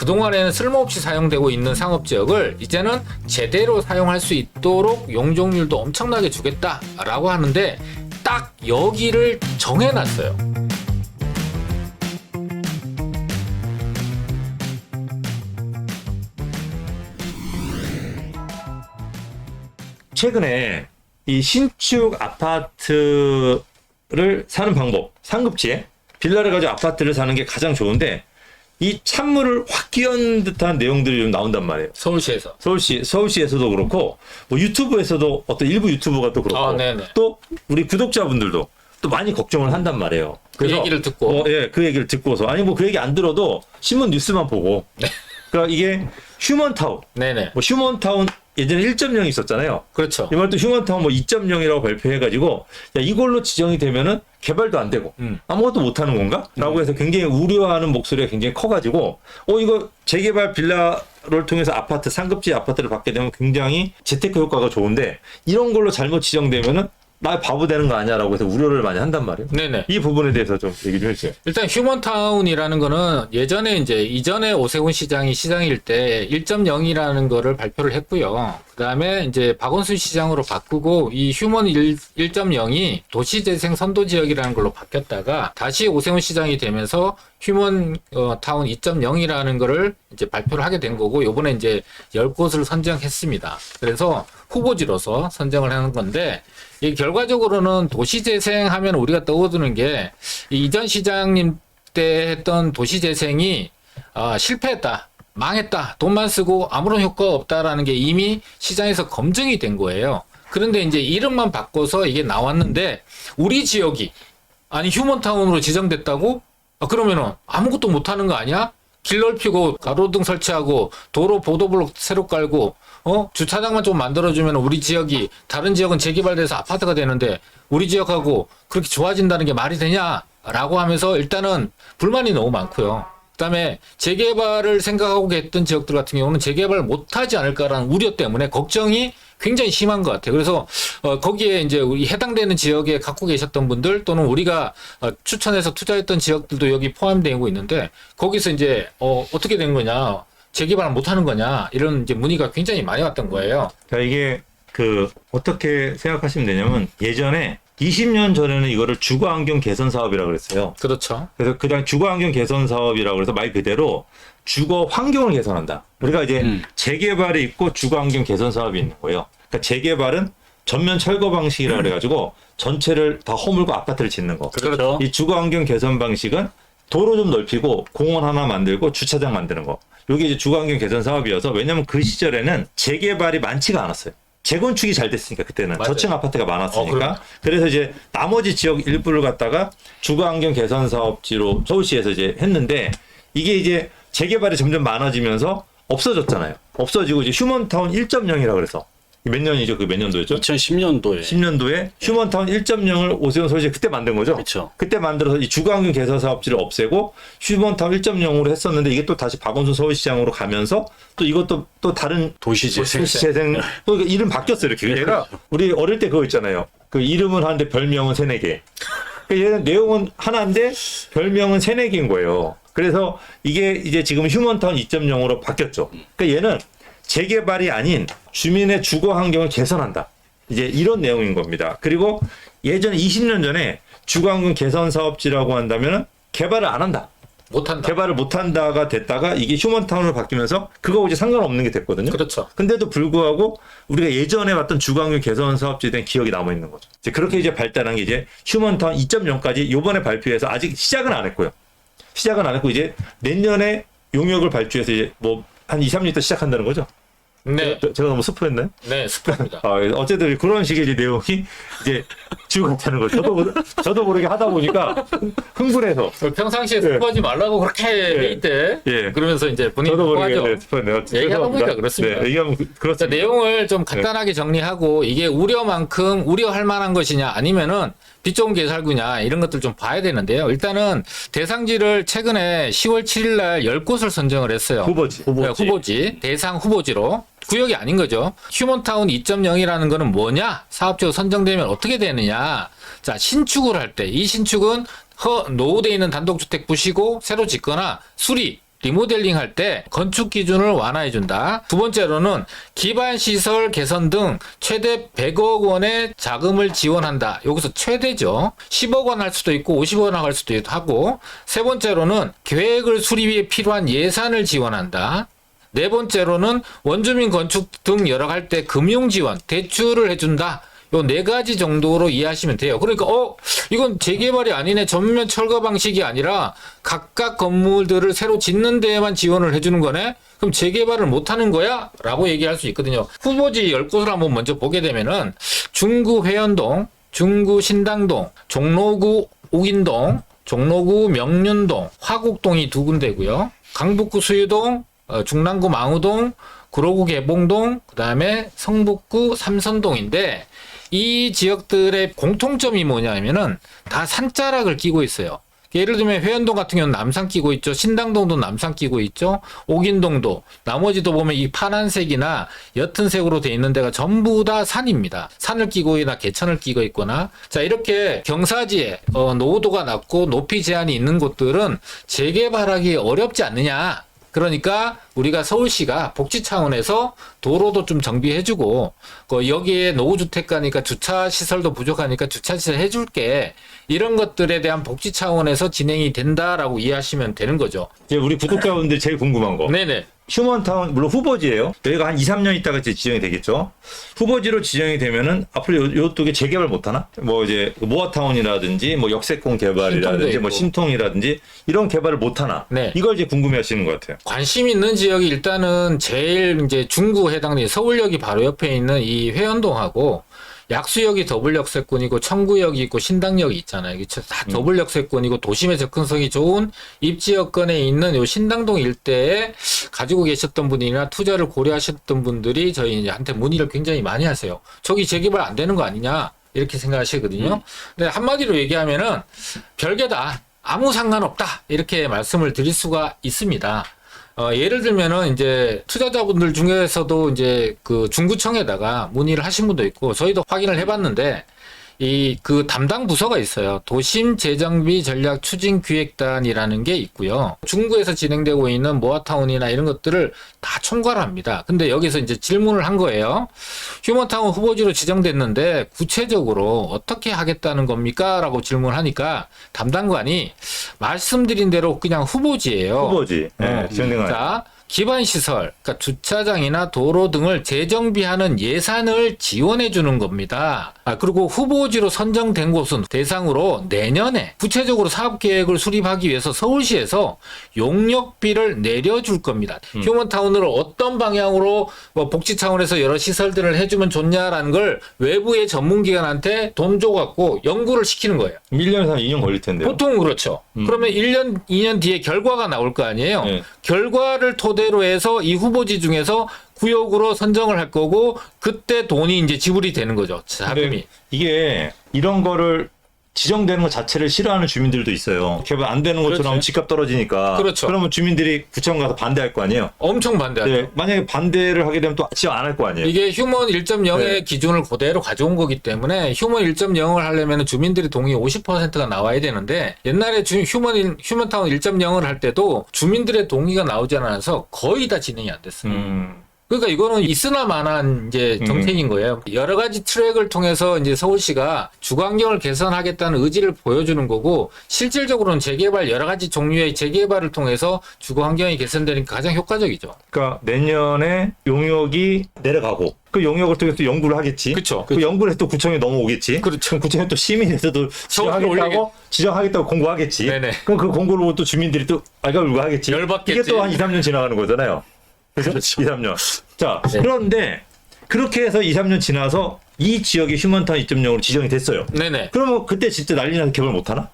그동안에는 쓸모없이 사용되고 있는 상업지역을 이제는 제대로 사용할 수 있도록 용적률도 엄청나게 주겠다라고 하는데 딱 여기를 정해놨어요. 최근에 이 신축 아파트를 사는 방법, 상급지에 빌라를 가지고 아파트를 사는 게 가장 좋은데 이 찬물을 확 끼얹은 듯한 내용들이 좀 나온단 말이에요. 서울시에서. 서울시에서도 그렇고 뭐 유튜브에서도 어떤 일부 유튜버가 또 그렇고 또 우리 구독자분들도 또 많이 걱정을 한단 말이에요. 그래서 그 얘기를 듣고 그 얘기를 듣고서 아니 뭐 그 얘기 안 들어도 신문 뉴스만 보고 그러니까 이게 휴먼타운 뭐 휴먼타운 예전에 1.0이 있었잖아요. 그렇죠. 이번 또 휴먼타운 뭐 2.0이라고 발표해가지고 야 이걸로 지정이 되면은 개발도 안 되고 아무것도 못 하는 건가? 라고 해서 굉장히 우려하는 목소리가 굉장히 커가지고 이거 재개발 빌라를 통해서 아파트 상급지 아파트를 받게 되면 굉장히 재테크 효과가 좋은데 이런 걸로 잘못 지정되면은 나 바보 되는 거 아니야라고 해서 우려를 많이 한단 말이에요. 네네. 이 부분에 대해서 좀 얘기 좀 해주세요. 일단 휴먼타운이라는 거는 예전에 이전에 오세훈 시장이 시장일 때 1.0이라는 거를 발표를 했고요. 그다음에 이제 박원순 시장으로 바꾸고 이 휴먼 1.0이 도시재생 선도지역이라는 걸로 바뀌었다가 다시 오세훈 시장이 되면서 휴먼 타운 2.0이라는 거를 이제 발표를 하게 된 거고 요번에 이제 10곳을 선정했습니다. 그래서 후보지로서 선정을 하는 건데 이 결과적으로는 도시재생하면 우리가 떠오르는 게 이전 시장님 때 했던 도시재생이 실패했다. 망했다. 돈만 쓰고 아무런 효과가 없다라는 게 이미 시장에서 검증이 된 거예요. 그런데 이제 이름만 바꿔서 이게 나왔는데 우리 지역이 아니 휴먼타운으로 지정됐다고? 그러면은 아무것도 못하는 거 아니야? 길 넓히고 가로등 설치하고 도로 보도블록 새로 깔고 주차장만 좀 만들어주면 우리 지역이 다른 지역은 재개발돼서 아파트가 되는데 우리 지역하고 그렇게 좋아진다는 게 말이 되냐라고 하면서 일단은 불만이 너무 많고요. 그다음에 재개발을 생각하고 했던 지역들 같은 경우는 재개발 못하지 않을까라는 우려 때문에 걱정이 굉장히 심한 것 같아요. 그래서 거기에 이제 우리 해당되는 지역에 갖고 계셨던 분들 또는 우리가 추천해서 투자했던 지역들도 여기 포함되고 있는데 거기서 이제 어떻게 된 거냐, 재개발 못하는 거냐 이런 이제 문의가 굉장히 많이 왔던 거예요. 그러니까 이게 어떻게 생각하시면 되냐면 예전에 20년 전에는 이거를 주거환경 개선 사업이라고 그랬어요. 그렇죠. 그래서 그냥 주거환경 개선 사업이라고 해서 말 그대로 주거 환경을 개선한다. 우리가 이제 재개발이 있고 주거환경 개선 사업이 있는 거예요. 그러니까 재개발은 전면 철거 방식이라고 그래가지고 전체를 다 허물고 아파트를 짓는 거. 그렇죠. 이 주거환경 개선 방식은 도로 좀 넓히고 공원 하나 만들고 주차장 만드는 거. 이게 이제 주거환경 개선 사업이어서 왜냐면 그 시절에는 재개발이 많지가 않았어요. 재건축이 잘 됐으니까 그때는 맞아요. 저층 아파트가 많았으니까 그래서 이제 나머지 지역 일부를 갖다가 주거환경 개선 사업지로 서울시에서 이제 했는데 이게 이제 재개발이 점점 많아지면서 없어졌잖아요. 없어지고 이제 휴먼타운 1.0이라고 그래서 몇 년이죠? 그 몇 년도였죠? 2010년도에. 10년도에 휴먼타운 1.0을 오세훈 서울시 그때 만든 거죠? 그렇죠. 그때 만들어서 이 주거환경 개선 사업지를 없애고 휴먼타운 1.0으로 했었는데 이게 또 다시 박원순 서울시장으로 가면서 또 이것도 또 다른 도시재생. 또 이름 바뀌었어요. 이렇게. 얘가 우리 어릴 때 그거 있잖아요. 그 이름은 하는데 별명은 세네 개. 얘는 내용은 하나인데 별명은 세네 개인 거예요. 그래서 이게 이제 지금 휴먼타운 2.0으로 바뀌었죠. 그러니까 얘는 재개발이 아닌 주민의 주거 환경을 개선한다. 이제 이런 내용인 겁니다. 그리고 예전에 20년 전에 주거환경 개선 사업지라고 한다면은 개발을 안 한다. 못한다. 개발을 못한다가 됐다가 이게 휴먼타운으로 바뀌면서 그거 이제 상관없는 게 됐거든요. 그렇죠. 근데도 불구하고 우리가 예전에 봤던 주거환경 개선 사업지에 대한 기억이 남아 있는 거죠. 이제 그렇게 이제 발달한 게 이제 휴먼타운 2.0까지 요번에 발표해서 아직 시작은 안 했고요. 시작은 안 했고 이제 내년에 용역을 발주해서 이제 뭐 한 2, 3년 있다 시작한다는 거죠. 네. 제가 너무 스포했나요? 네, 스포입니다. 어쨌든 그런 식의 이제 내용이 이제 지금 같다는 거죠. 저도 모르게 하다 보니까 흥분해서. 평상시에 스포하지 말라고 그렇게 돼 있대. 그러면서 이제 본인이 저도 모르게 스포하죠. 스포했네요. 얘기하다 보니까 그렇습니다. 네, 얘기하면 그렇습니다. 내용을 좀 간단하게 정리하고 이게 우려만큼 우려할 만한 것이냐 아니면은 빚 좋은 개살구냐 이런 것들 좀 봐야 되는데요. 일단은 대상지를 최근에 10월 7일 날 10곳을 선정을 했어요. 후보지. 대상 후보지로. 구역이 아닌 거죠. 휴먼타운 2.0이라는 거는 뭐냐? 사업지로 선정되면 어떻게 되느냐? 자, 신축을 할 때 이 신축은 노후되어 있는 단독주택 부시고 새로 짓거나 수리 리모델링 할 때 건축 기준을 완화해 준다. 두 번째로는 기반 시설 개선 등 최대 100억 원의 자금을 지원한다. 여기서 최대죠. 10억 원 할 수도 있고 50억 원 할 수도 하고. 세 번째로는 계획을 수립에 필요한 예산을 지원한다. 네 번째로는 원주민 건축 등 여러 할 때 금융 지원, 대출을 해준다. 요 네 가지 정도로 이해하시면 돼요. 그러니까 이건 재개발이 아니네. 전면 철거 방식이 아니라 각각 건물들을 새로 짓는 데에만 지원을 해주는 거네. 그럼 재개발을 못 하는 거야? 라고 얘기할 수 있거든요. 후보지 10곳을 한번 먼저 보게 되면은 중구 회원동, 중구 신당동, 종로구 옥인동, 종로구 명륜동, 화곡동이 두 군데고요. 강북구 수유동, 중랑구 망우동, 구로구 개봉동, 그다음에 성북구 삼선동인데 이 지역들의 공통점이 뭐냐면은 다 산자락을 끼고 있어요. 예를 들면 회원동 같은 경우는 남산 끼고 있죠. 신당동도 남산 끼고 있죠. 옥인동도. 나머지도 보면 이 파란색이나 옅은 색으로 돼 있는 데가 전부 다 산입니다. 산을 끼고 있거나 개천을 끼고 있거나. 자, 이렇게 경사지에 노후도가 낮고 높이 제한이 있는 곳들은 재개발하기 어렵지 않느냐. 그러니까 우리가 서울시가 복지 차원에서 도로도 좀 정비해주고 여기에 노후주택가니까 주차시설도 부족하니까 주차시설 해줄게. 이런 것들에 대한 복지 차원에서 진행이 된다라고 이해하시면 되는 거죠. 이제 우리 구독자분들 제일 궁금한 거. 네네. 휴먼타운 물론 후보지예요. 여기가 한 2, 3년 있다가 이제 지정이 되겠죠. 후보지로 지정이 되면은 앞으로 요쪽에 재개발 못 하나? 뭐 이제 모아타운이라든지 뭐 역세권 개발이라든지 뭐 신통이라든지 이런 개발을 못 하나? 네. 이걸 이제 궁금해하시는 것 같아요. 관심 있는 지역이 일단은 제일 이제 중구 해당되는 서울역이 바로 옆에 있는 이 회원동하고 약수역이 더블 역세권이고 청구역이 있고 신당역이 있잖아요. 이게 다 더블 역세권이고 도심의 접근성이 좋은 입지 여건에 있는 요 신당동 일대에 가지고 계셨던 분이나 투자를 고려하셨던 분들이 저희한테 문의를 굉장히 많이 하세요. 저기 재개발 안 되는 거 아니냐 이렇게 생각하시거든요. 근데 한마디로 얘기하면은 별개다. 아무 상관없다. 이렇게 말씀을 드릴 수가 있습니다. 예를 들면은 이제 투자자분들 중에서도 이제 그 중구청에다가 문의를 하신 분도 있고 저희도 확인을 해봤는데 그 담당 부서가 있어요. 도심 재정비 전략 추진 기획단이라는 게 있고요. 중구에서 진행되고 있는 모아타운이나 이런 것들을 다 총괄합니다. 근데 여기서 이제 질문을 한 거예요. 휴먼타운 후보지로 지정됐는데 구체적으로 어떻게 하겠다는 겁니까? 라고 질문하니까 담당관이 말씀드린 대로 그냥 후보지예요. 후보지. 네, 지정된 거 자, 기반 시설, 그러니까 주차장이나 도로 등을 재정비하는 예산을 지원해 주는 겁니다. 그리고 후보지로 선정된 곳은 대상으로 내년에 구체적으로 사업 계획을 수립하기 위해서 서울시에서 용역비를 내려줄 겁니다. 휴먼타운으로 어떤 방향으로 뭐 복지 차원에서 여러 시설들을 해주면 좋냐라는 걸 외부의 전문기관한테 돈 줘갖고 연구를 시키는 거예요. 1년에서 2년 걸릴 텐데요. 보통 그렇죠. 그러면 1년, 2년 뒤에 결과가 나올 거 아니에요. 네. 결과를 토대로 해서 이 후보지 중에서 구역으로 선정을 할 거고 그때 돈이 이제 지불이 되는 거죠. 자금이. 근데 이게 이런 거를 지정되는 것 자체를 싫어하는 주민들도 있어요. 개발 안 되는 것처럼 그렇죠. 집값 떨어지니까. 그렇죠. 그러면 주민들이 구청 가서 반대할 거 아니에요. 엄청 반대하죠. 네, 만약에 반대를 하게 되면 또 지정 안 할 거 아니에요. 이게 휴먼 1.0의 네. 기준을 그대로 가져온 거기 때문에 휴먼 1.0을 하려면 주민들의 동의 50%가 나와야 되는데 옛날에 휴먼타운 1.0을 할 때도 주민들의 동의가 나오지 않아서 거의 다 진행이 안 됐어요. 그러니까 이거는 있으나 마나한 이제 정책인 거예요. 여러 가지 트랙을 통해서 이제 서울시가 주거 환경을 개선하겠다는 의지를 보여주는 거고 실질적으로는 재개발 여러 가지 종류의 재개발을 통해서 주거 환경이 개선되니까 가장 효과적이죠. 그러니까 내년에 용역이 내려가고 그 용역을 통해서 또 연구를 하겠지. 그쵸. 그 연구를 해서 또 구청에 넘어오겠지. 그렇죠. 그럼 구청에 또 시민에서도 지정하겠다고 공고하겠지. 네네. 그럼 그 공고를 보고 또 주민들이 또 알가불고 하겠지. 열받겠지. 이게 또 한 2, 3년 지나가는 거잖아요. 그렇죠. 2, 3년. 자, 네. 그런데 그렇게 해서 2, 3년 지나서 이 지역이 휴먼타운 2.0으로 지정이 됐어요. 네네. 그러면 그때 진짜 난리 나서 개발 못 하나?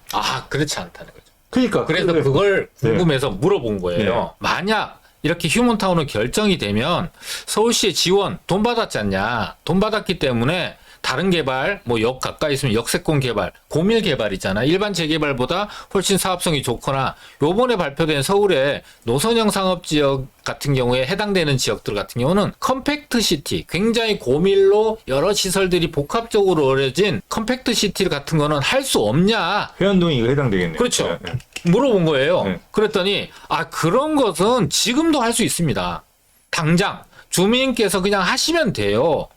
그렇지 않다는 거죠. 그러니까. 그래서 그걸 궁금해서 물어본 거예요. 네. 만약 이렇게 휴먼타운은 결정이 되면 서울시의 지원 돈 받았지 않냐. 돈 받았기 때문에 다른 개발, 뭐 역 가까이 있으면 역세권 개발, 고밀 개발이잖아. 일반 재개발보다 훨씬 사업성이 좋거나 요번에 발표된 서울의 노선형 상업지역 같은 경우에 해당되는 지역들 같은 경우는 컴팩트 시티, 굉장히 고밀로 여러 시설들이 복합적으로 어려진 컴팩트 시티 같은 거는 할 수 없냐. 회원동이 이거 해당되겠네요. 그렇죠. 네. 물어본 거예요. 네. 그랬더니 그런 것은 지금도 할 수 있습니다. 당장 주민께서 그냥 하시면 돼요.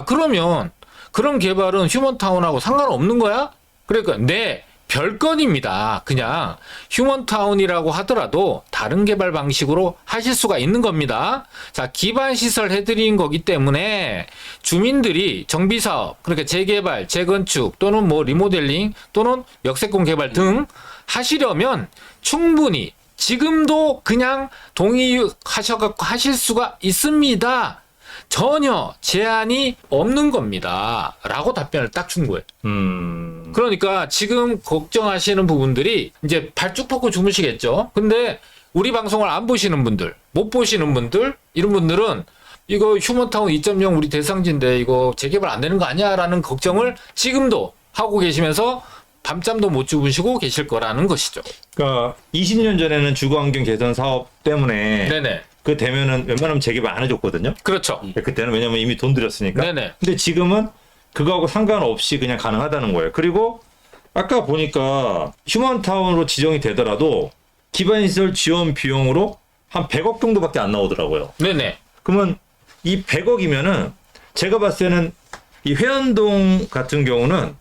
그러면 그런 개발은 휴먼타운하고 상관없는 거야? 그러니까 네, 별건입니다. 그냥 휴먼타운이라고 하더라도 다른 개발 방식으로 하실 수가 있는 겁니다. 자, 기반 시설 해드린 거기 때문에 주민들이 정비사업, 그러니까 재개발, 재건축 또는 뭐 리모델링 또는 역세권 개발 등 하시려면 충분히 지금도 그냥 동의하셔갖고 하실 수가 있습니다. 전혀 제한이 없는 겁니다. 라고 답변을 딱 준 거예요. 그러니까 지금 걱정하시는 부분들이 이제 발쭉 뻗고 주무시겠죠. 근데 우리 방송을 안 보시는 분들, 못 보시는 분들, 이런 분들은 이거 휴먼타운 2.0 우리 대상지인데 이거 재개발 안 되는 거 아니야? 라는 걱정을 지금도 하고 계시면서 밤잠도 못 주무시고 계실 거라는 것이죠. 그러니까 20년 전에는 주거환경 개선 사업 때문에 네네. 그 되면은 웬만하면 재개발 안 해줬거든요. 그렇죠. 그때는 왜냐면 이미 돈 들였으니까. 네네. 근데 지금은 그거하고 상관없이 그냥 가능하다는 거예요. 그리고 아까 보니까 휴먼타운으로 지정이 되더라도 기반시설 지원 비용으로 한 100억 정도밖에 안 나오더라고요. 네네. 그러면 이 100억이면은 제가 봤을 때는 이 회원동 같은 경우는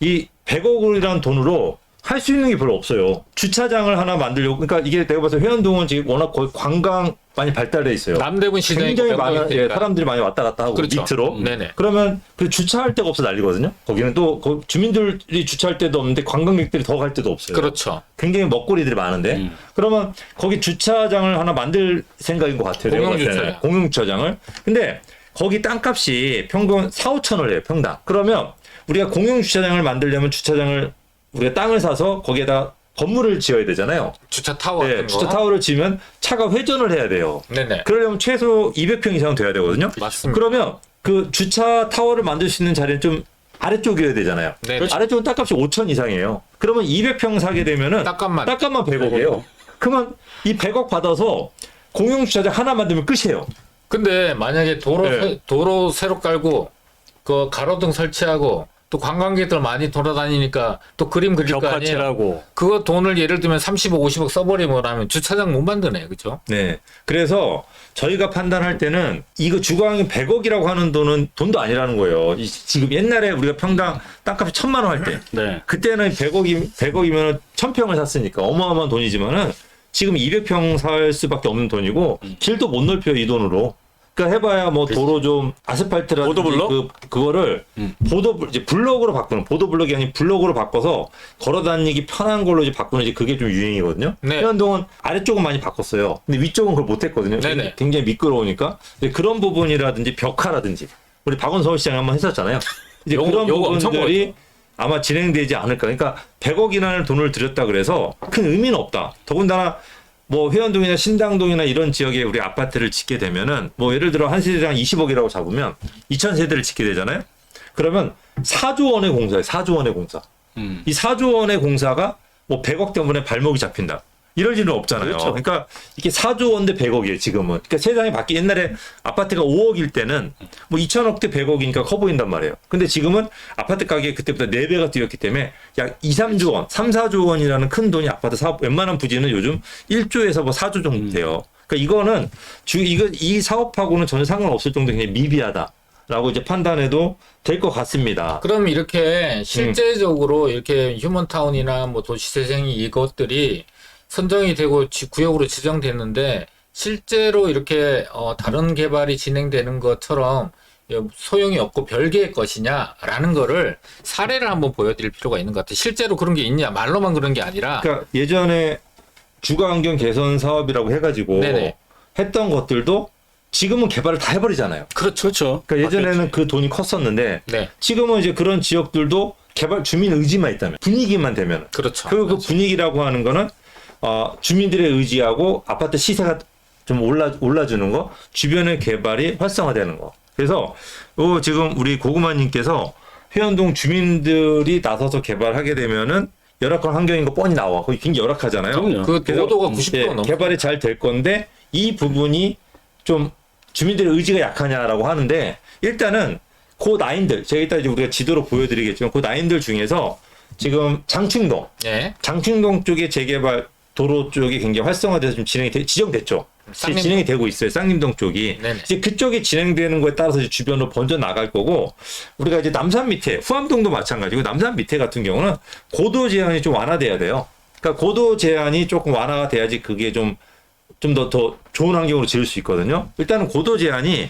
이 100억이라는 돈으로 할 수 있는 게 별로 없어요. 주차장을 하나 만들려고. 그러니까 이게 내가 봐서 회원동은 지금 워낙 거의 관광 많이 발달돼 있어요. 남대문 시장이 굉장히 많은 사람들이 많이 왔다 갔다 하고 그렇죠. 밑으로. 네네. 그러면 그 주차할 데가 없어 난리거든요. 거기는 또 주민들이 주차할 데도 없는데 관광객들이 더 갈 데도 없어요. 그렇죠. 굉장히 먹거리들이 많은데 그러면 거기 주차장을 하나 만들 생각인 것 같아요. 내가 봤을 때는. 공용주차장. 공용주차장을. 근데 거기 땅값이 평균 4, 5천을 해요. 평당. 그러면 우리가 공용주차장을 만들려면 주차장을 우리가 땅을 사서 거기에다 건물을 지어야 되잖아요. 주차 타워 네, 같은 거. 주차 타워를 지으면 차가 회전을 해야 돼요. 네네. 그러려면 최소 200평 이상은 돼야 되거든요. 맞습니다. 그러면 그 주차 타워를 만들 수 있는 자리는 좀 아래쪽이어야 되잖아요. 네. 아래쪽은 땅값이 5천 이상이에요. 그러면 200평 사게 되면은 땅값만 100억이에요. 그러면 이 100억 받아서 공용주차장 하나 만들면 끝이에요. 근데 만약에 네. 도로 새로 깔고 그 가로등 설치하고 또 관광객들 많이 돌아다니니까 또 그림 그릴 거 아니에요. 벽화칠하고 그거 돈을 예를 들면 30억, 50억 써버리면 하면 주차장 못 만드네, 그죠? 네. 그래서 저희가 판단할 때는 이거 주거환경 100억이라고 하는 돈은 돈도 아니라는 거예요. 지금 옛날에 우리가 평당 땅값이 1,000만 원 할 때, 네. 그때는 100억이면 1,000평을 샀으니까 어마어마한 돈이지만은 지금 200평 살 수밖에 없는 돈이고 길도 못 넓혀요, 이 돈으로. 그러니까 해봐야 뭐 도로 좀 아스팔트라든지 보도블럭? 그거를 이제 블럭으로 바꾸는 보도블럭이 아닌 블럭으로 바꿔서 걸어다니기 편한 걸로 이제 바꾸는 이제 그게 좀 유행이거든요. 네. 해안동은 아래쪽은 많이 바꿨어요. 근데 위쪽은 그걸 못했거든요. 네네. 굉장히 미끄러우니까. 근데 그런 부분이라든지 벽화라든지 우리 박원 서울시장에 한번 했었잖아요. 이제 그런 요거 엄청 부분들이 아마 진행되지 않을까. 그러니까 100억이라는 돈을 들였다 그래서 큰 의미는 없다. 더군다나 뭐 회원동이나 신당동이나 이런 지역에 우리 아파트를 짓게 되면은 뭐 예를 들어 한 세대당 20억이라고 잡으면 2,000세대를 짓게 되잖아요. 그러면 4조 원의 공사예요. 4조 원의 공사. 이 4조 원의 공사가 뭐 100억 때문에 발목이 잡힌다. 이럴 일은 없잖아요. 그렇죠. 그러니까 이게 4조 원대 100억이에요, 지금은. 그러니까 세상이 바뀌 옛날에 아파트가 5억일 때는 뭐 2천억대 100억이니까 커 보인단 말이에요. 근데 지금은 아파트 가격이 그때보다 4배가 뛰었기 때문에 약 2, 3조 원, 3, 4조 원이라는 큰 돈이 아파트 사업, 웬만한 부지는 요즘 1조에서 뭐 4조 정도 돼요. 그러니까 이거는 이 사업하고는 전혀 상관없을 정도로 굉장히 미비하다라고 이제 판단해도 될 것 같습니다. 그럼 이렇게 실제적으로 이렇게 휴먼타운이나 뭐 도시재생이 이것들이 선정이 되고 구역으로 지정됐는데 실제로 이렇게 다른 개발이 진행되는 것처럼 소용이 없고 별개의 것이냐라는 거를 사례를 한번 보여드릴 필요가 있는 것 같아요. 실제로 그런 게 있냐, 말로만 그런 게 아니라. 그러니까 예전에 주거환경 개선 사업이라고 해가지고 네네. 했던 것들도 지금은 개발을 다 해버리잖아요. 그렇죠. 그러니까 예전에는 바뀌었지. 그 돈이 컸었는데 네, 지금은 이제 그런 지역들도 개발 주민 의지만 있다면 분위기만 되면 그렇죠. 그 분위기라고 하는 거는 주민들의 의지하고 아파트 시세가 좀 올라주는 거, 주변의 개발이 활성화되는 거. 그래서 지금 우리 고구마님께서 회원동 주민들이 나서서 개발하게 되면은 열악한 환경인 거 뻔히 나와. 거기 굉장히 열악하잖아요. 그럼요. 그 그래서 고도가 90% 넘어. 개발이 잘 될 건데 이 부분이 좀 주민들의 의지가 약하냐라고 하는데 일단은 그 라인들 제가 이따 이제 우리가 지도로 보여드리겠지만 그 라인들 중에서 지금 장충동 예. 쪽의 재개발 도로 쪽이 굉장히 활성화돼서 좀 지정됐죠. 쌍림동. 진행이 되고 있어요. 쌍림동 쪽이. 네네. 이제 그쪽이 진행되는 거에 따라서 이제 주변으로 번져 나갈 거고 우리가 이제 남산 밑에 후암동도 마찬가지고 남산 밑에 같은 경우는 고도 제한이 좀 완화돼야 돼요. 그러니까 고도 제한이 조금 완화가 돼야지 그게 좀 더 좋은 환경으로 지을 수 있거든요. 일단은 고도 제한이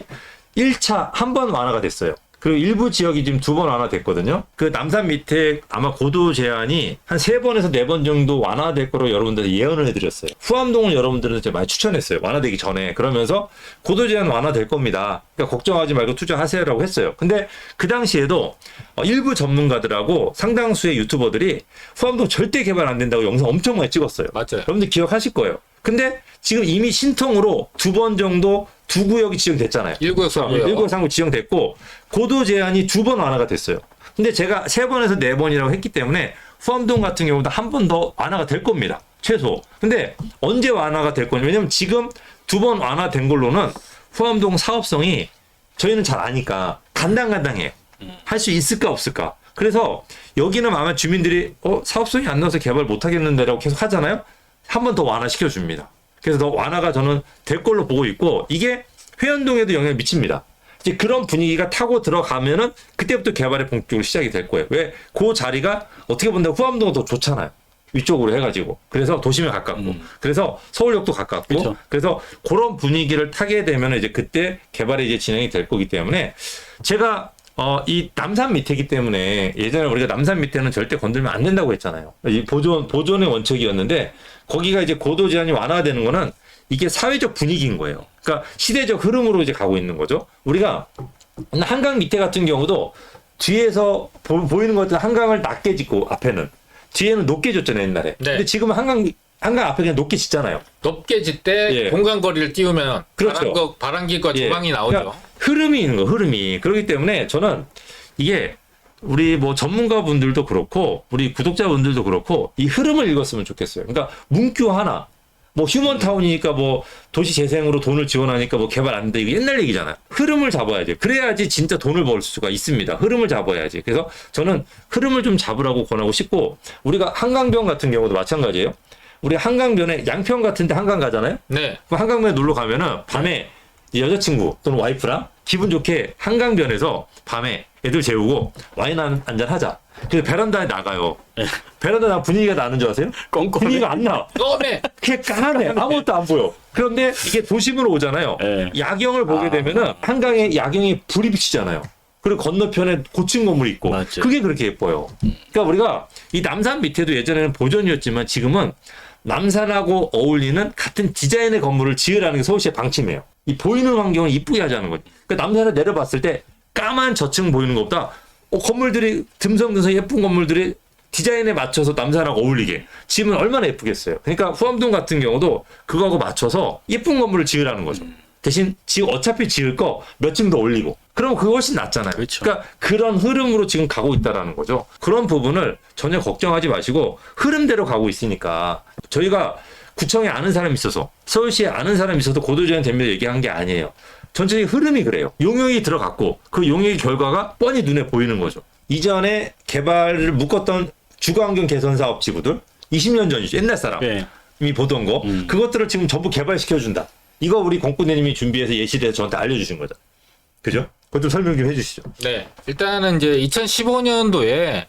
1차 한 번 완화가 됐어요. 그리고 일부 지역이 지금 2번 완화됐거든요. 그 남산 밑에 아마 고도 제한이 한 3번에서 4번 정도 완화될 거로 여러분들 예언을 해드렸어요. 후암동을 여러분들은 이제 많이 추천했어요. 완화되기 전에. 그러면서 고도 제한 완화될 겁니다. 그러니까 걱정하지 말고 투자하세요라고 했어요. 근데 그 당시에도 일부 전문가들하고 상당수의 유튜버들이 후암동 절대 개발 안 된다고 영상 엄청 많이 찍었어요. 맞아요. 여러분들 기억하실 거예요. 근데 지금 이미 신통으로 2번 정도 2구역이 지정됐잖아요. 1구역, 4구역. 1구역, 3구역 지정됐고 고도 제한이 2번 완화가 됐어요. 근데 제가 3번에서 4번이라고 했기 때문에 후암동 같은 경우도 한 번 더 완화가 될 겁니다. 최소. 근데 언제 완화가 될 거냐? 왜냐면 지금 2번 완화된 걸로는 후암동 사업성이 저희는 잘 아니까 간당간당해요. 할 수 있을까 없을까? 그래서 여기는 아마 주민들이 사업성이 안 나와서 개발 못 하겠는데라고 계속 하잖아요. 한 번 더 완화시켜 줍니다. 그래서 더 완화가 저는 될 걸로 보고 있고 이게 회원동에도 영향을 미칩니다. 이제 그런 분위기가 타고 들어가면은 그때부터 개발이 본격적으로 시작이 될 거예요. 왜? 그 자리가 어떻게 본다면 후암동은 더 좋잖아요. 위쪽으로 해가지고. 그래서 도심에 가깝고. 그래서 서울역도 가깝고. 그렇죠. 그래서 그런 분위기를 타게 되면 이제 그때 개발이 이제 진행이 될 거기 때문에 제가 이 남산 밑에기 때문에 예전에 우리가 남산 밑에는 절대 건들면 안 된다고 했잖아요. 이 보존의 원칙이었는데 거기가 이제 고도 제한이 완화되는 거는 이게 사회적 분위기인 거예요. 그러니까 시대적 흐름으로 이제 가고 있는 거죠. 우리가 한강 밑에 같은 경우도 뒤에서 보이는 것들 한강을 낮게 짓고 앞에는 뒤에는 높게 졌잖아요 옛날에. 네. 근데 지금은 한강 앞에 그냥 높게 짓잖아요. 높게 짓때 예. 공간거리를 띄우면 그렇죠. 바람길과 예. 조망이 나오죠. 그러니까 흐름이 있는 거, 흐름이. 그렇기 때문에 저는 이게 우리 뭐 전문가분들도 그렇고 우리 구독자분들도 그렇고 이 흐름을 읽었으면 좋겠어요. 그러니까 문구 하나 뭐 휴먼타운이니까 뭐 도시 재생으로 돈을 지원하니까 뭐 개발 안 돼. 이거 옛날 얘기잖아요. 흐름을 잡아야지. 그래야지 진짜 돈을 벌 수가 있습니다. 흐름을 잡아야지. 그래서 저는 흐름을 좀 잡으라고 권하고 싶고 우리가 한강변 같은 경우도 마찬가지예요. 우리 한강변에 양평 같은데 한강 가잖아요. 네. 그럼 한강변에 놀러 가면은 밤에 여자친구 또는 와이프랑 기분 좋게 한강변에서 밤에 애들 재우고 와인 한잔 하자. 그래서 베란다에 나가요. 베란다 나 분위기가 나는 줄 아세요? 꼼꼼해. 분위기가 안 나. 껌에 그냥 까매. 아무것도 안 보여. 그런데 이게 도심으로 오잖아요. 네. 야경을 보게 되면은 한강에 야경이 불이 비치잖아요. 그리고 건너편에 고층 건물이 있고 맞아요. 그게 그렇게 예뻐요. 그러니까 우리가 이 남산 밑에도 예전에는 보존이었지만 지금은 남산하고 어울리는 같은 디자인의 건물을 지으라는 게 서울시의 방침이에요. 이 보이는 환경을 이쁘게 하자는 거지. 그러니까 남산을 내려봤을 때 까만 저층 보이는 것보다 건물들이 듬성듬성 예쁜 건물들이 디자인에 맞춰서 남산하고 어울리게 지으면 얼마나 예쁘겠어요. 그러니까 후암동 같은 경우도 그거하고 맞춰서 예쁜 건물을 지으라는 거죠. 대신 어차피 지을 거 몇 층 더 올리고 그러면 그거 훨씬 낫잖아요. 그렇죠. 그러니까 그런 흐름으로 지금 가고 있다라는 거죠. 그런 부분을 전혀 걱정하지 마시고 흐름대로 가고 있으니까 저희가 구청에 아는 사람이 있어서 서울시에 아는 사람이 있어서 고도제한 됩니다 얘기한 게 아니에요. 전체적인 흐름이 그래요. 용역이 들어갔고 그 용역의 결과가 뻔히 눈에 보이는 거죠. 이전에 개발을 묶었던 주거환경 개선 사업 지구들 20년 전이죠. 옛날 사람이 네. 보던 거 그것들을 지금 전부 개발시켜준다. 이거 우리 공군님이 준비해서 예시를 저한테 알려주신 거죠. 그죠? 그것 좀 설명 좀 해주시죠. 네. 일단은 이제 2015년도에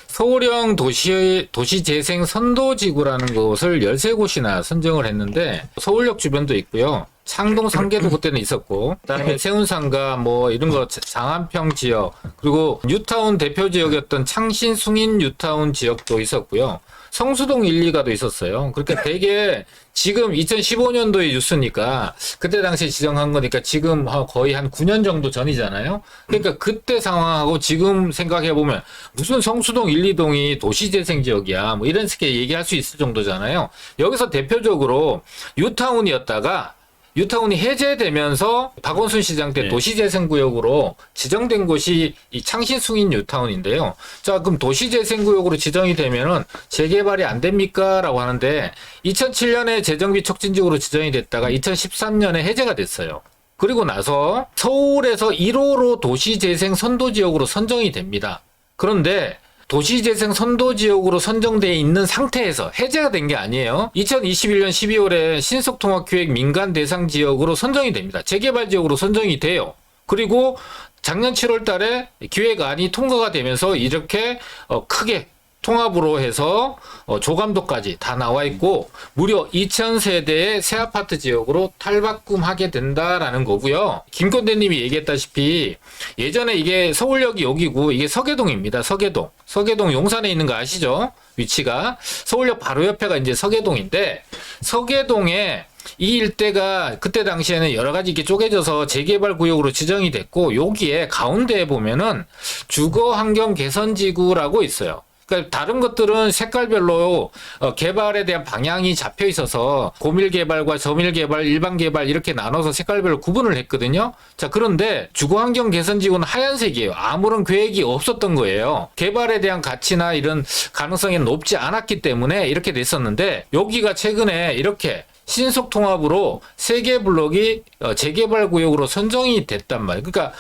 서울형 도시재생 선도지구라는 곳을 13곳이나 선정을 했는데 서울역 주변도 있고요. 창동 3개도 그때는 있었고 그다음에 세운상가 뭐 이런 거 장안평 지역 그리고 뉴타운 대표 지역이었던 창신 숭인 뉴타운 지역도 있었고요. 성수동 1, 2가도 있었어요. 그러니까 되게 지금 2015년도의 뉴스니까 그때 당시에 지정한 거니까 지금 거의 한 9년 정도 전이잖아요. 그러니까 그때 상황하고 지금 생각해보면 무슨 성수동 1, 2동이 도시재생지역이야 뭐 이런 식의 얘기할 수 있을 정도잖아요. 여기서 대표적으로 뉴타운이었다가 뉴타운이 해제되면서 박원순 시장 때 네. 도시재생구역으로 지정된 곳이 이 창신숭인 뉴타운인데요. 자, 그럼 도시재생구역으로 지정이 되면은 재개발이 안 됩니까? 라고 하는데 2007년에 재정비 촉진지구로 지정이 됐다가 2013년에 해제가 됐어요. 그리고 나서 서울에서 1호로 도시재생 선도지역으로 선정이 됩니다. 그런데 도시재생 선도지역으로 선정되어 있는 상태에서 해제가 된 게 아니에요. 2021년 12월에 신속통합기획 민간 대상 지역으로 선정이 됩니다. 재개발 지역으로 선정이 돼요. 그리고 작년 7월 달에 기획안이 통과가 되면서 이렇게 크게 통합으로 해서 조감도까지 다 나와 있고 무려 2,000세대의 새 아파트 지역으로 탈바꿈하게 된다라는 거고요. 김건대님이 얘기했다시피 예전에 이게 서울역이 여기고 이게 서계동입니다. 서계동 용산에 있는 거 아시죠? 위치가 서울역 바로 옆에가 이제 서계동인데 서계동에 이 일대가 그때 당시에는 여러 가지 이렇게 쪼개져서 재개발 구역으로 지정이 됐고 여기에 가운데에 보면은 주거 환경 개선 지구라고 있어요. 그러니까 다른 것들은 색깔별로 개발에 대한 방향이 잡혀 있어서 고밀 개발과 저밀 개발, 일반 개발 이렇게 나눠서 색깔별로 구분을 했거든요. 자, 그런데 주거 환경 개선 지구는 하얀색이에요. 아무런 계획이 없었던 거예요. 개발에 대한 가치나 이런 가능성이 높지 않았기 때문에 이렇게 됐었는데 여기가 최근에 이렇게 신속 통합으로 3개 블록이 재개발 구역으로 선정이 됐단 말이에요. 그러니까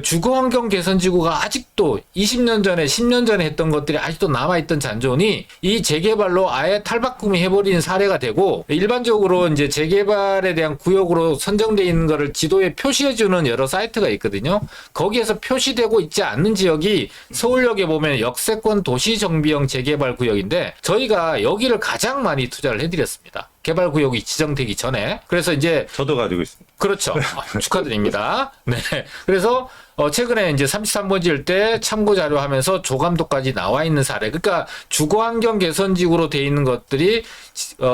주거 환경 개선 지구가 아직도 20년 전에 10년 전에 했던 것들이 아직도 남아있던 잔존이 이 재개발로 아예 탈바꿈이 해버린 사례가 되고 일반적으로 이제 재개발에 대한 구역으로 선정되어 있는 거를 지도에 표시해주는 여러 사이트가 있거든요. 거기에서 표시되고 있지 않는 지역이 서울역에 보면 역세권 도시정비형 재개발 구역인데 저희가 여기를 가장 많이 투자를 해드렸습니다. 개발 구역이 지정되기 전에. 그래서 이제 저도 가지고 있습니다. 그렇죠. 축하드립니다. 네. 그래서 최근에 이제 33번지일 때 참고 자료 하면서 조감도까지 나와 있는 사례. 그러니까 주거 환경 개선 지구로 돼 있는 것들이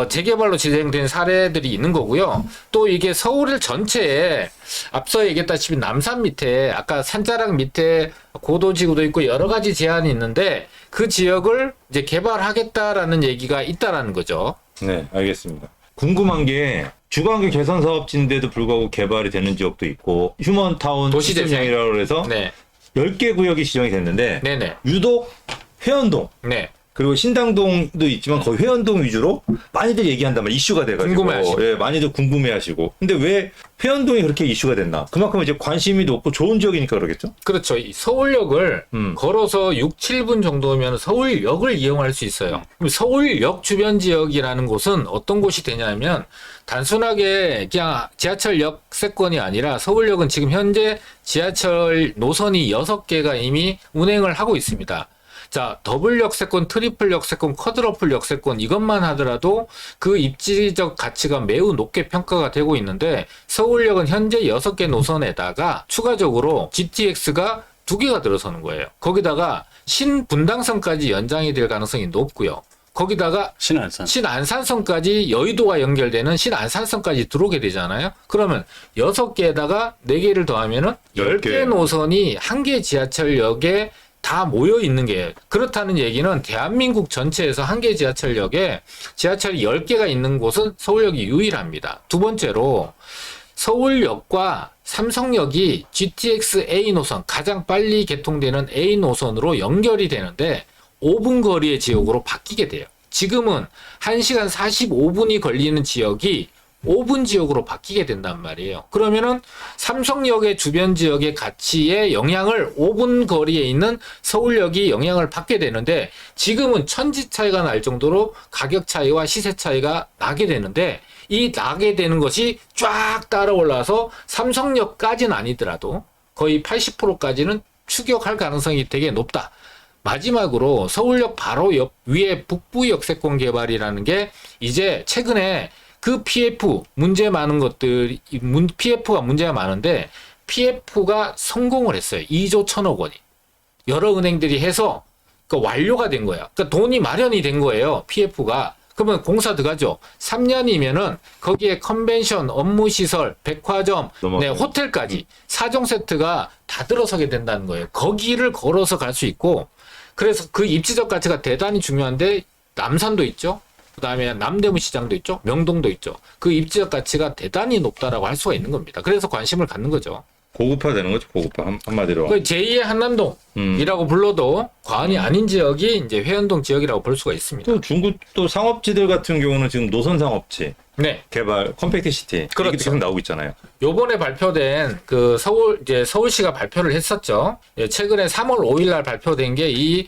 재개발로 지정된 사례들이 있는 거고요. 또 이게 서울 전체에 앞서 얘기했다시피 남산 밑에 아까 산자락 밑에 고도지구도 있고 여러 가지 제한이 있는데 그 지역을 이제 개발하겠다라는 얘기가 있다라는 거죠. 네, 알겠습니다. 궁금한 게 주거환경 개선 사업지인데도 불구하고 개발이 되는 지역도 있고 휴먼타운 도시재생이라고 해서 네. 10개 구역이 지정이 됐는데 네네. 유독 회원동 네. 그리고 신당동도 있지만 거의 회원동 위주로 많이들 얘기한단 말이에요. 이슈가 돼가지고. 궁금해하시고. 예, 많이들 궁금해하시고. 근데 왜 회원동이 그렇게 이슈가 됐나? 그만큼 이제 관심이 높고 좋은 지역이니까 그러겠죠? 그렇죠. 이 서울역을 걸어서 6, 7분 정도면 서울역을 이용할 수 있어요. 그럼 서울역 주변 지역이라는 곳은 어떤 곳이 되냐면 단순하게 그냥 지하철역 세권이 아니라 서울역은 지금 현재 지하철 노선이 6개가 이미 운행을 하고 있습니다. 자, 더블 역세권, 트리플 역세권, 쿼드러플 역세권 이것만 하더라도 그 입지적 가치가 매우 높게 평가가 되고 있는데 서울역은 현재 6개 노선에다가 추가적으로 GTX가 2개가 들어서는 거예요. 거기다가 신분당선까지 연장이 될 가능성이 높고요. 거기다가 신안산선까지 여의도와 연결되는 신안산선까지 들어오게 되잖아요. 그러면 6개에다가 4개를 더하면은 10개 노선이 한 개 지하철역에 다 모여 있는 게 그렇다는 얘기는 대한민국 전체에서 한 개 지하철역에 지하철이 10개가 있는 곳은 서울역이 유일합니다. 두 번째로 서울역과 삼성역이 GTX A 노선 가장 빨리 개통되는 A 노선으로 연결이 되는데 5분 거리의 지역으로 바뀌게 돼요. 지금은 1시간 45분이 걸리는 지역이 5분 지역으로 바뀌게 된단 말이에요. 그러면은 삼성역의 주변 지역의 가치에 영향을 5분 거리에 있는 서울역이 영향을 받게 되는데 지금은 천지 차이가 날 정도로 가격 차이와 시세 차이가 나게 되는데 이 나게 되는 것이 쫙 따라 올라서 삼성역까지는 아니더라도 거의 80%까지는 추격할 가능성이 되게 높다. 마지막으로 서울역 바로 옆 위에 북부 역세권 개발이라는 게 이제 최근에 그 PF 문제 많은 것들 PF가 문제가 많은데 PF가 성공을 했어요. 2조 1,000억 원이 여러 은행들이 해서 완료가 된 거예요. 그러니까 돈이 마련이 된 거예요. PF가 그러면 공사 들어가죠. 3년이면은 거기에 컨벤션, 업무시설, 백화점, 네, 호텔까지 4종 세트가 다 들어서게 된다는 거예요. 거기를 걸어서 갈 수 있고 그래서 그 입지적 가치가 대단히 중요한데 남산도 있죠. 그다음에 남대문 시장도 있죠. 명동도 있죠. 그 입지역 가치가 대단히 높다라고 할 수가 있는 겁니다. 그래서 관심을 갖는 거죠. 고급화되는 거죠. 고급화 한마디로. 그 제2의 한남동이라고 불러도 과언이 아닌 지역이 이제 회원동 지역이라고 볼 수가 있습니다. 또 중구 또 상업지들 같은 경우는 지금 노선 상업지 네. 개발 컴팩트 시티 그렇죠. 이게 계속 나오고 있잖아요. 요번에 발표된 그 서울시가 발표를 했었죠. 예, 최근에 3월 5일 날 발표된 게 이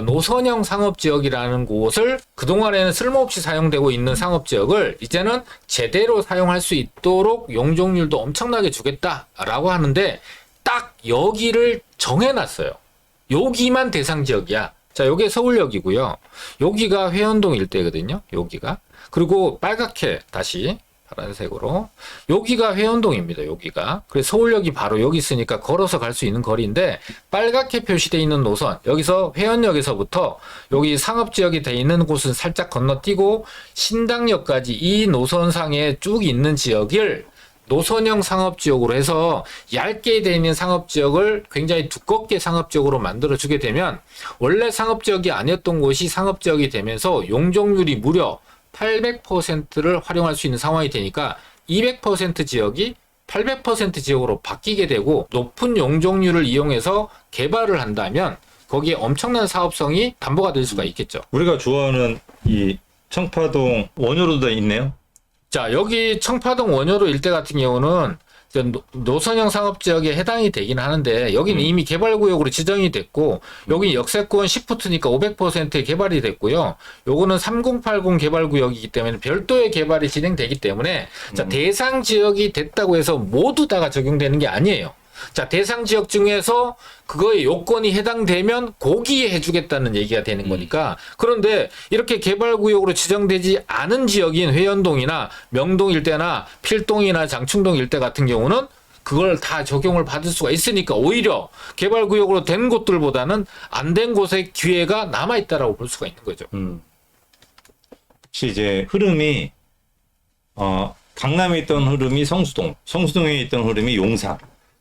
노선형 상업지역이라는 곳을 그동안에는 쓸모없이 사용되고 있는 상업지역을 이제는 제대로 사용할 수 있도록 용적률도 엄청나게 주겠다라고 하는데 딱 여기를 정해놨어요. 여기만 대상 지역이야. 자, 요게 서울역이고요. 여기가 회원동 일대거든요. 여기가. 그리고 빨갛게 다시 파란색으로 여기가 회원동입니다. 여기가. 그래서 서울역이 바로 여기 있으니까 걸어서 갈 수 있는 거리인데 빨갛게 표시되어 있는 노선 여기서 회원역에서부터 여기 상업지역이 되어 있는 곳은 살짝 건너뛰고 신당역까지 이 노선상에 쭉 있는 지역을 노선형 상업지역으로 해서 얇게 되어 있는 상업지역을 굉장히 두껍게 상업지역으로 만들어주게 되면 원래 상업지역이 아니었던 곳이 상업지역이 되면서 용적률이 무려 800%를 활용할 수 있는 상황이 되니까 200% 지역이 800% 지역으로 바뀌게 되고 높은 용적률을 이용해서 개발을 한다면 거기에 엄청난 사업성이 담보가 될 수가 있겠죠. 우리가 좋아하는 이 청파동 원효로도 있네요. 자, 여기 청파동 원효로 일대 같은 경우는 노선형 상업지역에 해당이 되긴 하는데 여기는 이미 개발구역으로 지정이 됐고 여기 역세권 10푸트니까 500% 개발이 됐고요. 요거는 3080 개발구역이기 때문에 별도의 개발이 진행되기 때문에 자, 대상 지역이 됐다고 해서 모두 다가 적용되는 게 아니에요. 자, 대상 지역 중에서 그거에 요건이 해당되면 거기에 해주겠다는 얘기가 되는 거니까. 그런데 이렇게 개발구역으로 지정되지 않은 지역인 회원동이나 명동 일대나 필동이나 장충동 일대 같은 경우는 그걸 다 적용을 받을 수가 있으니까 오히려 개발구역으로 된 곳들보다는 안 된 곳의 기회가 남아있다라고 볼 수가 있는 거죠. 혹시 이제 흐름이 강남에 있던 흐름이 성수동에 있던 흐름이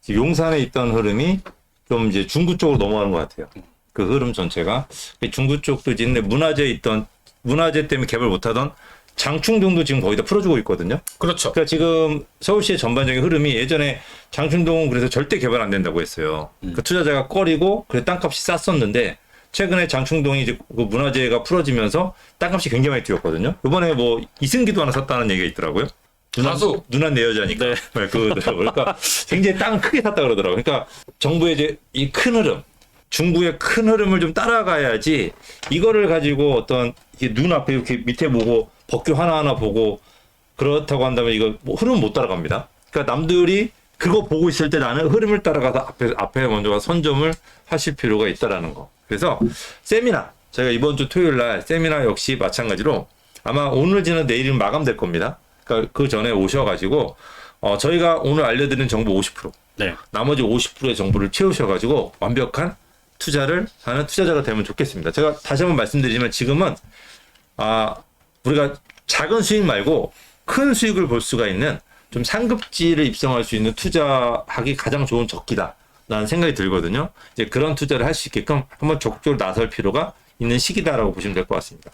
용산에 있던 흐름이 좀 이제 중구 쪽으로 넘어가는 것 같아요. 그 흐름 전체가. 중구 쪽도 이제 문화재 때문에 개발 못하던 장충동도 지금 거의 다 풀어주고 있거든요. 그렇죠. 그러니까 지금 서울시의 전반적인 흐름이 예전에 장충동은 그래서 절대 개발 안 된다고 했어요. 그 투자자가 꺼리고 그래 땅값이 쌌었는데 최근에 장충동이 이제 그 문화재가 풀어지면서 땅값이 굉장히 많이 뛰었거든요. 이번에 뭐 이승기도 하나 샀다는 얘기가 있더라고요. 가수. 누나 내 여자니까. 네. 그러니까 굉장히 땅을 크게 샀다 그러더라고요. 그러니까 정부의 이제 이 큰 흐름, 중부의 큰 흐름을 좀 따라가야지 이거를 가지고 어떤 눈앞에 이렇게 밑에 보고 법규 하나하나 보고 그렇다고 한다면 이거 뭐 흐름 못 따라갑니다. 그러니까 남들이 그거 보고 있을 때 나는 흐름을 따라가서 앞에 먼저 선점을 하실 필요가 있다라는 거. 그래서 세미나, 저희가 이번 주 토요일 날 세미나 역시 마찬가지로 아마 오늘지는 내일은 마감될 겁니다. 그러니까 그 전에 오셔가지고 저희가 오늘 알려드린 정보 50%, 네. 나머지 50%의 정보를 채우셔가지고 완벽한 투자를 하는 투자자가 되면 좋겠습니다. 제가 다시 한번 말씀드리지만 지금은 우리가 작은 수익 말고 큰 수익을 볼 수가 있는 좀 상급지를 입성할 수 있는 투자하기 가장 좋은 적기다라는 생각이 들거든요. 이제 그런 투자를 할 수 있게끔 한번 적극적으로 나설 필요가 있는 시기다라고 보시면 될 것 같습니다.